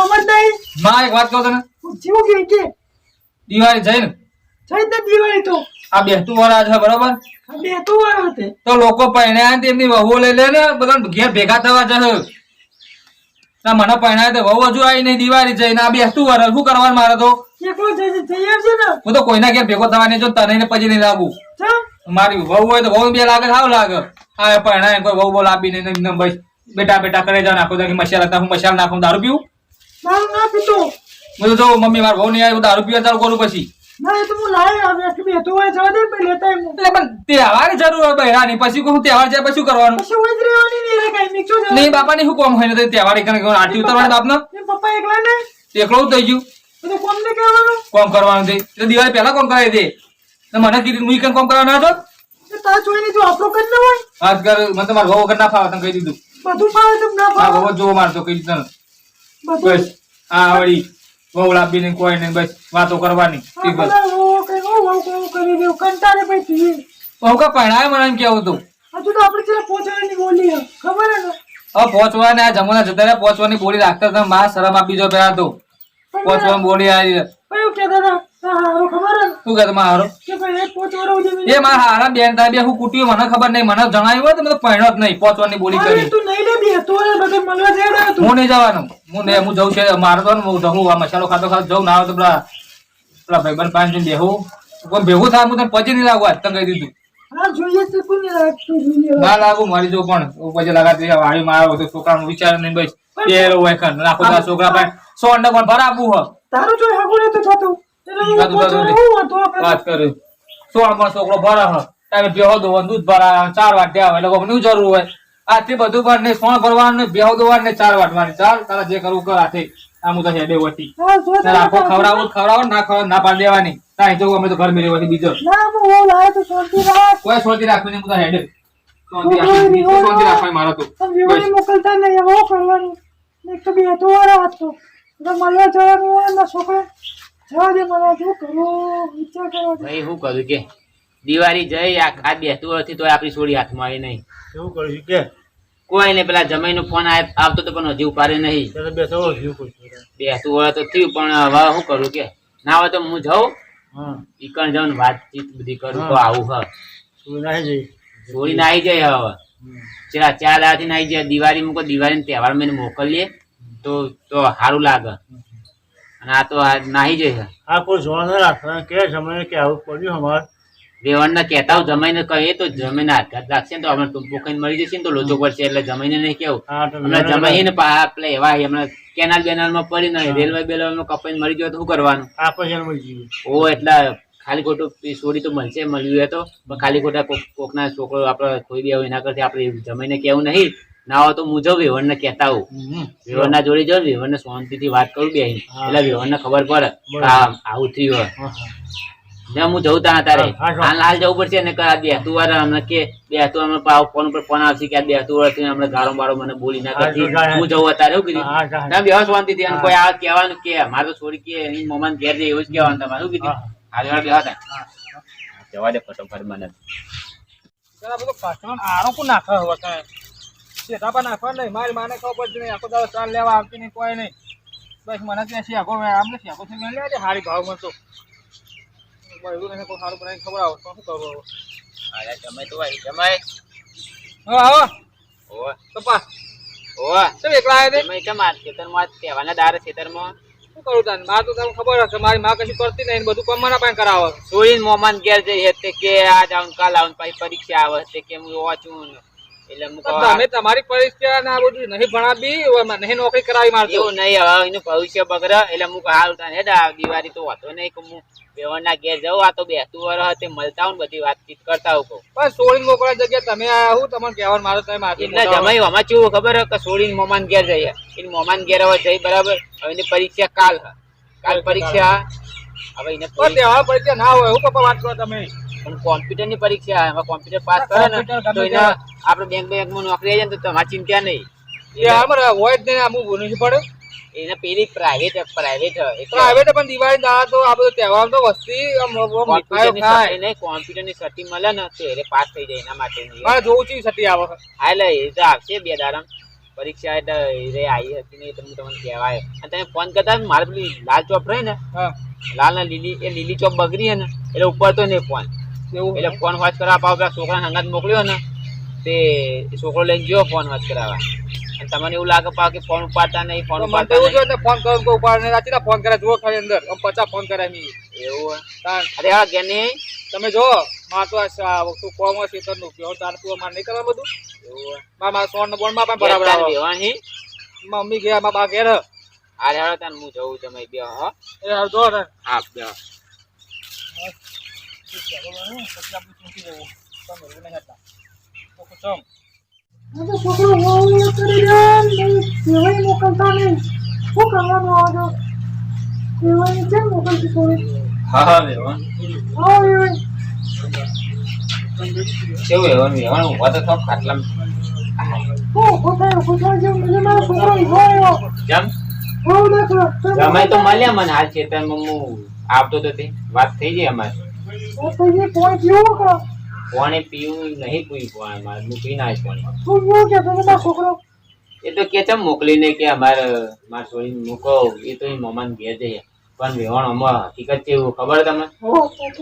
કોમ જ નહીં. માં એક વાત કહું તને, જીવો કે દિવાળી જઈને દિવાળી તો આ બેસતું વરસ છે બરોબર, બે તો વાર હતી. તો લોકો પરણ્યા ને તેમની વહુઓ લઈ લે ને બધા ઘેર ભેગા થવા જશે. મને પરણાય તો વહુ હજુ આવી નહીં દિવાળી જઈને. આ બેસતું વરસ શું કરવાનું મારે તો? એકલો જઈ આવશે ને. હું તો કોઈના ઘેર ભેગો થવા નહીં જો તને ને પછી નહીં લાગુ. મારી વહુ હોય તો વહુ બે લાગે સાવ લાગે. આ પરણાય કોઈ વહુ બોલ આપી નહીં બસ બેટા બેટા કરે જાવ નાખો કે મસાલા હતા, હું મસાલા નાખું દારૂ પીવું? દારૂ ના પીતો. હું તો મમ્મી મારા વહુ નહીં આવી દારૂ પીવા ચાલુ કરું પછી. ના એ તો હું લાય આવે કે બે તો હોય જવા દે પણ લેતા એમ. એટલે પણ તહેવાર જરૂર હોય બહેરાની, પછી હું તહેવાર જાય પછી શું કરવાનું? પછી હોય જ રહેવાની નહીં રે કઈ મિક્સો છે નહીં બાપા ની શું કોમ હોય ને તહેવાર એક આરતી ઉતારવાની બાપ ને પપ્પા એકલા ને એકલો જ થઈ ગયું. તો કોમ ને કહેવાનું કોમ કરવાનું છે એટલે દિવાળી પહેલા કોમ કરાવી દે. મને કીધું હું કોમ કરવા ના તો તાર જોઈને જો આપણો કર ન હોય વાત કર. મને તમારે વહુ વગર ના ફાવે તને કહી દીધું. બધું ફાવે તો ના હા ફાવે વહુ જોવો મારતો કહી દીધું બધું. બસ. હા વળી વહુ લાવી ને કોઈ નહીં બસ વાતો કરવાની. ઠીક બસ કરી દઉં કંટાળે પછી વહુ કા પહેણાય મને એમ કેવું તું. હજુ તો આપણે છેલ્લા પહોંચવાની બોલી ખબર હે ને. હવે પહોંચવા ને આ જમવાના જતા રહ્યા પહોંચવાની બોલી રાખતા હતા. માં શરમ આપી જો પેલા તો પહોંચવાની બોલી આવી. કયું કહેતા હતા હારો ખબર હે શું કહેતો માં હારો કે ભાઈ એક પહોંચવાનો ઉજવી એ મારા હારા બેન તાર બે હું કુટ્યું મને ખબર નહીં. મને જણાવ્યું હોય તો મેં પહેણ્યો જ નહીં. પહોંચવાની બોલી કરી. તું નહીં લે બે તો બધે મળવા જઈ તું હું નહીં જવાનું. હું જઉં છે મારે તો હું જવું આ મસાલો ખાતો ખાતો જવું ના આવે તો પેલા ભાઈબંધ પાંચ જણ બેહું કોઈ ભેગું થાય હું તને પછી નહીં લાગુ. આજ તને કહી દીધું હા જોઈએ તો કોને રાખતું જોઈએ ના લાગુ મારી જો પણ પછી લગાતી વાળી મારો તો છોકરાનું વિચાર નહીં બસ પહેરો હોય કર નાખો તો છોકરા પાસે 100 અંડા પણ ભરાવું હ તારું જોઈ હગું નતું થતું વાત કર્યું 100 પણ છોકરો ભરા હ તમે બેહો દો દૂધ ભરા 4 વાટ્યા આવે એટલે કોઈનું જરૂર હોય આથી બધું પણ નહીં 100 ભરવાનું બેહો દોવાનું ને 4 વાટવાની. ચાલ તારા જે કરવું કર આથી. આ હું તો હેડે હોતી આખો ખવડાવો ના ખવડાવો ના પાડી દેવાની. ના જો અમે તો ઘર મેં રહેવાની બીજો કોઈ શાંતિ રાખવી નહીં. હું તો હેડે શાંતિ રાખવાની મારે તો મોકલતા નહીં એવો કરવાનું એક તો બે તો વાળા હતો મળવા જવાનું હોય ને છોકરા જવા દે મને શું કરવું વિચાર કરો ભાઈ શું કરું કે દિવાળી જઈ આ બેસતું વર્ષથી તો આપણી છોડી હાથમાં આવી નહીં. એવું કર્યું કે કોઈ ને પેલા જમાઈ નો ફોન આવતો તો પણ હજી ઉપાડે નહીં. બેસતું વર્ષ તો થયું પણ હવે શું કરું કે ના હોય તો હું જાઉં ઈકણ જાઉં વાતચીત બધી કરું તો આવું હ છોડી ના આવી જાય. હવે ચાર દાડાથી ના આવી જાય. દિવાળી મૂકો દિવાળી તહેવાર મેં મોકલીએ તો સારું લાગે. અને આ તો નાહી જાય. આ કોઈ જોવા ના રાખવા કે સમય કે આવું પડ્યું અમારે વેવણ ને કેતા હું જમાઈને કહીએ તો જમીને હાથ રાખશે ને તો અમે ટૂંપો ખાઈને મળી જશે ને તો લોચો પડશે. એટલે જમાઈને નહીં કેવું હમણાં જમાઈને પેલા એવા હમણાં કેનાલ બેનાલ માં પડી ને રેલવે બેલવે કપાઈને મળી ગયો તો શું કરવાનું? આ પછી મળી ગયું. ઓ એટલે ખાલી ખોટું છોડી તો મળશે મળ્યું હોય તો ખાલી ખોટા કોકના છોકરો આપડે ખોઈ દે એના કરતા આપડે જમાઈને કેવું નહીં. ના હોય તો હું જાઉં વેવણ ને કેતા હું વેવણ ના જોડી જાઉં વેવણ ને શાંતિ થી વાત કરું બે એટલે વેવણ ને ખબર પડે આવું થયું હોય. હું જઉં ત્યાં તારે હાલ જવું પડશે ને બેસતું વાર હમણાં કે બેસતું હમણાં ફોન ઉપર ફોન આવશે કે બેસતું વાર હમણાં ગાળો બાળો મને બોલી ના કરતી. હું જવું અત્યારે એવું કીધું તમે બેહો શાંતિ થી કોઈ આ કહેવાનું કે મારે તો છોડી કે એની મમ્મા ઘેર જાય એવું જ કહેવાનું તમારે શું કીધું? હાલ બેહો ત્યાં જવા દે ફટોફટ મને આરો કો નાખે હવે સેટા પર નાખવા નહીં. મારી માને ખબર પડશે નહીં. આખો દાડો ચાલ લેવા આવતી નહીં કોઈ નહીં. બસ મને ત્યાં શેકો આમને શેકો થી મેં લેવા હારી ભાવ મળતો એવું નહીં કોઈ સારું બનાવીને ખબર આવો તો શું કરવું હવે? અરે જમાઈ તો આવી જમાઈ હા આવો ઓવા પપ્પા ઓવા તમે એકલા આવ્યા તે જમાઈ કેમ આ ખેતરમાં તહેવારના દારે ખેતરમાં શું કરું તાન? મારે તો તમને ખબર હશે મારી માં કશું કરતી નહીં. બધું કમાના પાસે કરાવે. છોડીને મોમાન ઘેર જઈએ તે કે આ જાઉં કાલ આવું પછી પરીક્ષા આવે તે કે હું વાંચું એટલે તમે તમારી પરીક્ષા ને આ બધું નહીં ભણાવી નહીં નોકરી કરાવી મારતો એવું નહીં. હવે એનું ભવિષ્ય બગડે એટલે હું હાલ તાને હેડા દિવાળી તો વાતો નહીં કે હું વેવણના ઘેર જાઉં. આ તો બેસતું વર્ષ તે મળતા હું બધી વાતચીત કરતા હું કહું બસ છોડીને મોકલા જગ્યા તમે આયા હું તમને કહેવાનું મારે તમે મારે એટલે જમાઈ આમાં કેવું ખબર કે છોડીને મોમાન ઘેર જઈએ એની મોમાન ઘેર હવે જઈ બરાબર. હવે એની પરીક્ષા કાલ પરીક્ષા હવે એને તહેવાર પરીક્ષા ના હોય હું પપ્પા વાત કરો તમે પણ કોમ્પ્યુટર ની પરીક્ષા એમાં કોમ્પ્યુટર પાસ કરે ને તો એને આપણે બેંકમાં નોકરી આવી જાય ને તો તમારી ચિંતા નહીં. હોય જ નહીં અમુક ભૂલી પડે એને પેલી પ્રાઇવેટ પણ દિવાળી દાડા તો આ બધો તહેવાર તો વસ્તી કોમ્પ્યુટર ની સર્ટી મળે ને તો એ પાસ થઈ જાય એના માટે મારે જોવું છું સર્ટી આવે હા એટલે એ તો આવશે 2 દાડા પરીક્ષા એટલે રે આવી હતી ને એટલે હું તમને કહેવાય. અને તમે ફોન કરતા ને મારે પેલી લાલ ચોપ રહી ને હા લાલ ને લીલી એ લીલી ચોપ બગડી હે ને એટલે ઉપર તો નહીં ફોન એવું એટલે ફોન વાત કરવા પાવ પેલા છોકરાને હંગાત મોકલ્યો ને તે છોકરો લઈને ગયો ફોન વાત કરાવવા. અને તમને એવું લાગે પાવ કે ફોન ઉપાડતા નહીં ફોન તો મને તો ઉપાડતા એવું નહીં. છે ફોન કરો તો ઉપાડ ને રાચી ફોન કરે જુઓ ખાલી અંદર આમ 50 ફોન કર્યા મી એવું હે? તાર અરે હા કે નહીં તમે જો માર તો આ તું કોમ સીતર નું પ્યોર તાર તું માર નહીં કરવા બધું એવું હે? માર સોન ને બોન માં પણ બરાબર તાર આવે બેવાની મમ્મી ગયા માં બા ઘેર અરે હાલો તાન હું જઉં તમે બે હા એ હાલ જો ને હા બે આ તો છોકરો હોવું કરી દે નહીં કહેવાય મોકલતા નહીં શું કરવાનું આવજો કહેવાય કેમ મોકલતી થોડી હા હા બેવાન આવો એવાય કેવું બેવાન બેવાન ઉભા તો થોડા ખાટલામાં જેમ મને મારો છોકરો ઊભો રહ્યો જમ બહુ દેખો તમે તો મળ્યા મને હાલ ખેતરમાં હું આવતો તો તે વાત થઈ ગઈ અમારે પછી કોઈ પીવું કે પાણી પીવું નહીં પીવું પાણી મારે હું પી ના પાણી તું પીવું કે તમે મારો છોકરો એ તો કે ચમ મોકલીને કે અમારે માર છોડીને મૂકો એ તો એ મમાન ઘેર જઈએ પણ વેવાણ આમાં હકીકત છે એવું ખબર તમને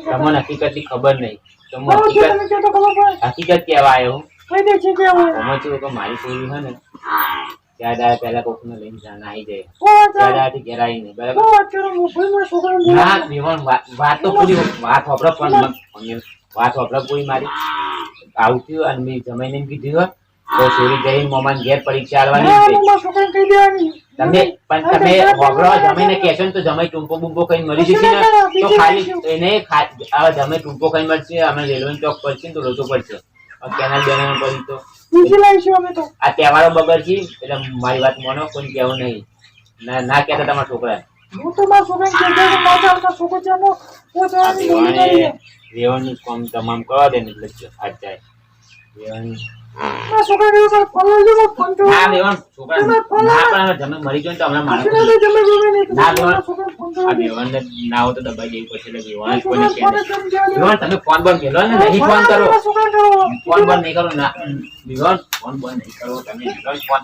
તમને હકીકતની ખબર નહીં તમે હકીકત કહેવા આવ્યો કઈ દે છે કે હવે આમાં શું કે મારી છોડી છે ને ત્યાં દાડા પહેલા કોકને લઈને જાણ આવી જાય વાત ત્યાં દાડાથી ઘેર આવી નહીં બરાબર કરો મોબાઈલ માં છોકરો ના વેવાણ વાત તો પૂરી વાત વાપરો પણ વાત વાપરો પૂરી મારી આવું થયું અને મેં જમાઈને કીધું હોત તો છોડી જઈને મમાન ઘેર પરીક્ષા આલવાની છે મારા છોકરાને કહી દેવાની તમે પણ તમે વાપરો જમાઈને કહેશો ને તો જમાઈ ટૂંપો બૂંપો કઈ મરી જશે ને તો ખાલી એને આ જમાઈ ટૂંપો કઈ મળશે અમે રેલવે ચોક પડશે ને તો રોજો પડશે કેનાલ બેનાલ પડી તો બીજી લાવીશું અમે તો આ તહેવારો બગડ છે એટલે મારી વાત માનો કોઈ કહેવું નહીં ના કહેતા તમારા છોકરા હું તો મારા છોકરાને કહી દઉં માતા આપણા છોકરો છે એનો પોતાની બોલી કરી રેવાનું કામ તમામ કરવા દે ને એટલે હાથ જાય રેવાનું મારા છોકરાને એવું ફોન લેજો ફોન કરો ના રેવાનું છોકરા ના પણ જમે મરી ગયો ને તો હમણાં માણસ જમે જમે નહીં ના બેવાન છોકરાને ફોન કરો આ બેવાનને ના હોય તો દબાઈ દેવી પડશે એટલે બેવાન કોઈને કહે નહીં. બેવાન તમે ફોન બંધ કરો ને નહીં ફોન કરો ફોન બંધ નહીં કરો ના બેવાન ફોન બંધ નહીં કરો તમે બેવાન ફોન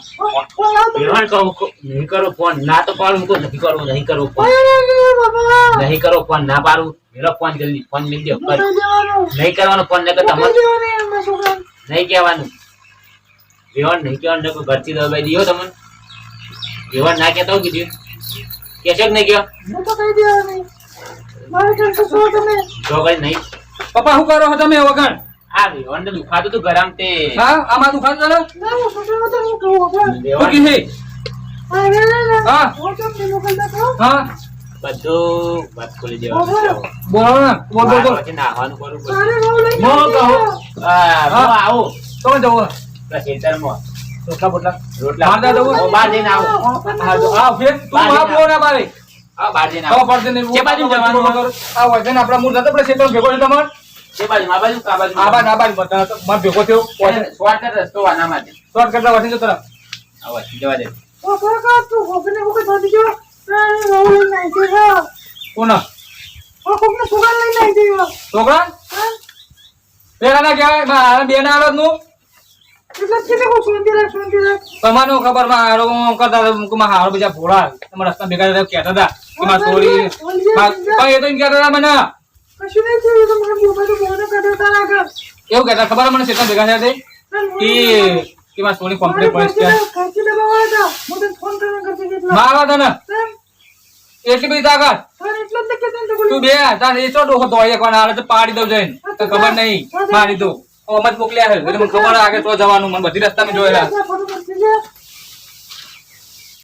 બેવાન કહો નહીં કરો ફોન ના તો પાડું મૂકો નહીં કરો ફોન નહીં કરો ફોન ના પાડું મેલો ફોન જલ્દી ફોન મિલ દો નહીં કરવાનો ફોન નકર તમારે નહીં કહેવાનું બેવાન નહીં કહેવાનું નકર ઘરથી દબાઈ દીધો તમને બેવાન ના કહેતા હોય કીધું કેશક નહીં કહેવા તો કઈ નહીં પપ્પા શું કરો છો તમે વગર આ બેવાન દુખાતું તું ગરમ તે હા આમાં દુખાન ચાલે બેવાન શું કી હા હા બધું વાત ખોલી દેવાનું છે. બોલો ને બોલ બોલ બોલ પછી નાહવાનું કરવું પડશે. મો કહું મો આવું તમે જવો પેલા ખેતરમાં રોટલા બોટલા રોટલા બહાર જા જવું? હું બહાર જઈને આવું હા ફેર તું બહાર આ બોલ ના બારે હા બહાર જઈને આવો આવું પડશે ને કે બાજુ જવાનું? આ વજન આપણા મૂળ થતો આપણે ક્ષેત્ર ભેગો છે તમાર કે બાજુ આ બાજુ કા બાજુ આ બાજ બધા માર ભેગો થયો શોર્ટકટ રસ્તો આના માટે શોર્ટ કરતા વસી જતો આવો જવા દે કોના છોકરા પેલા ના કહેવાય મારા બે ના આલો નું તમારું ખબર માં હારો કરતા માં હારો બીજા ભોળા તમારા રસ્તા ભેગા કહેતા હતા કે માં થોડી એ તો એમ કહેતા હતા મને એવું કહેતા ખબર મને કેટલા ભેગા થયા તે કે માં થોડી કમ્પ્લીટ પડે મારવા તને એટલી બધી તાકાત તું બે તાર એ ચો ડોખો તો એક વાર હાલે તો પાડી દઉં જઈને તો ખબર નહીં મારી દઉં મત મોકલ્યા છે એટલે મને ખબર આગળ તો જવાનું મને બધી રસ્તામાં જોયેલા